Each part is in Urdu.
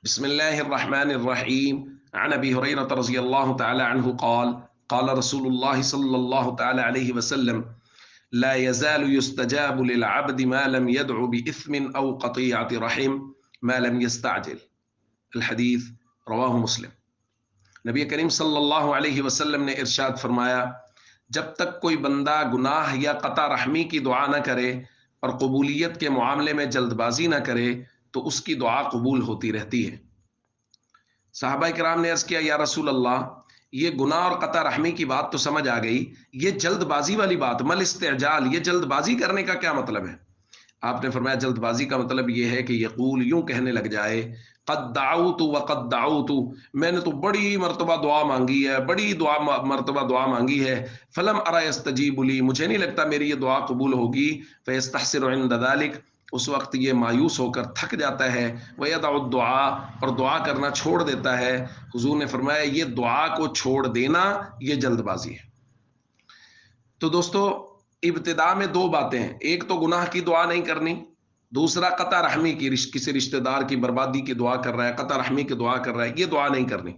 بسم الله الرحمن الرحيم عن أبي هريرة رضي الله تعالى عنه قال رسول الله صلى الله تعالى عليه وسلم لا يزال يستجاب للعبد ما لم يدع بإثم أو قطيعة رحم ما لم يستعجل. الحدیث رواہ مسلم۔ نبی کریم صلی اللہ علیہ وسلم نے ارشاد فرمایا، جب تک کوئی بندہ گناہ یا قطع رحمی کی دعا نہ کرے اور قبولیت کے معاملے میں جلد بازی نہ کرے تو اس کی دعا قبول ہوتی رہتی ہے۔ صحابہ کرام نے عرض کیا، یا رسول اللہ، یہ گناہ اور قطع رحمی کی بات تو سمجھ آ گئی، یہ جلد بازی والی بات، مل استعجال، یہ جلد بازی کرنے کا کیا مطلب ہے؟ آپ نے فرمایا جلد بازی کا مطلب یہ ہے کہ یقول، یوں کہنے لگ جائے، قد دعوت وقد دعوت، میں نے تو بڑی مرتبہ دعا مانگی ہے، بڑی مرتبہ دعا مانگی ہے، فلم ارى يستجيب لي، مجھے نہیں لگتا میری یہ دعا قبول ہوگی، فيستحسر عند ذلك، اس وقت یہ مایوس ہو کر تھک جاتا ہے، ويدع الدعاء، اور دعا کرنا چھوڑ دیتا ہے۔ حضور نے فرمایا یہ دعا کو چھوڑ دینا یہ جلد بازی ہے۔ تو دوستو، ابتدا میں دو باتیں ہیں، ایک تو گناہ کی دعا نہیں کرنی، دوسرا قطع رحمی کی، کسی رشتہ دار کی بربادی کی دعا کر رہا ہے، قطع رحمی کی دعا کر رہا ہے، یہ دعا نہیں کرنی۔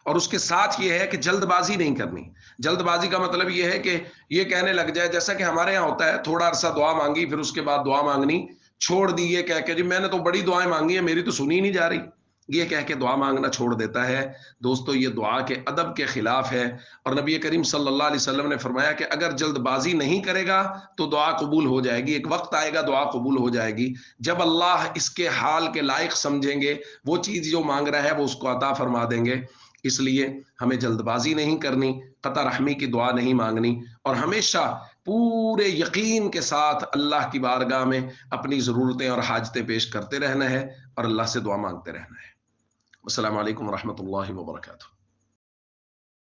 اور اس کے ساتھ یہ ہے کہ جلد بازی نہیں کرنی۔ جلد بازی کا مطلب یہ ہے کہ یہ کہنے لگ جائے، جیسا کہ ہمارے یہاں ہوتا ہے، تھوڑا عرصہ دعا مانگی، پھر اس کے بعد دعا مانگنی چھوڑ دی، یہ کہہ کے جی میں نے تو بڑی دعائیں مانگی ہیں، میری تو سنی نہیں جا رہی، یہ کہہ کے دعا مانگنا چھوڑ دیتا ہے۔ دوستو، یہ دعا کے ادب کے خلاف ہے، اور نبی کریم صلی اللہ علیہ وسلم نے فرمایا کہ اگر جلد بازی نہیں کرے گا تو دعا قبول ہو جائے گی، ایک وقت آئے گا دعا قبول ہو جائے گی، جب اللہ اس کے حال کے لائق سمجھیں گے، وہ چیز جو مانگ رہا ہے وہ اس کو عطا فرما دیں گے۔ اس لیے ہمیں جلد بازی نہیں کرنی، قطع رحمی کی دعا نہیں مانگنی، اور ہمیشہ پورے یقین کے ساتھ اللہ کی بارگاہ میں اپنی ضرورتیں اور حاجتیں پیش کرتے رہنا ہے اور اللہ سے دعا مانگتے رہنا ہے۔ السلام علیکم ورحمۃ اللہ وبرکاتہ۔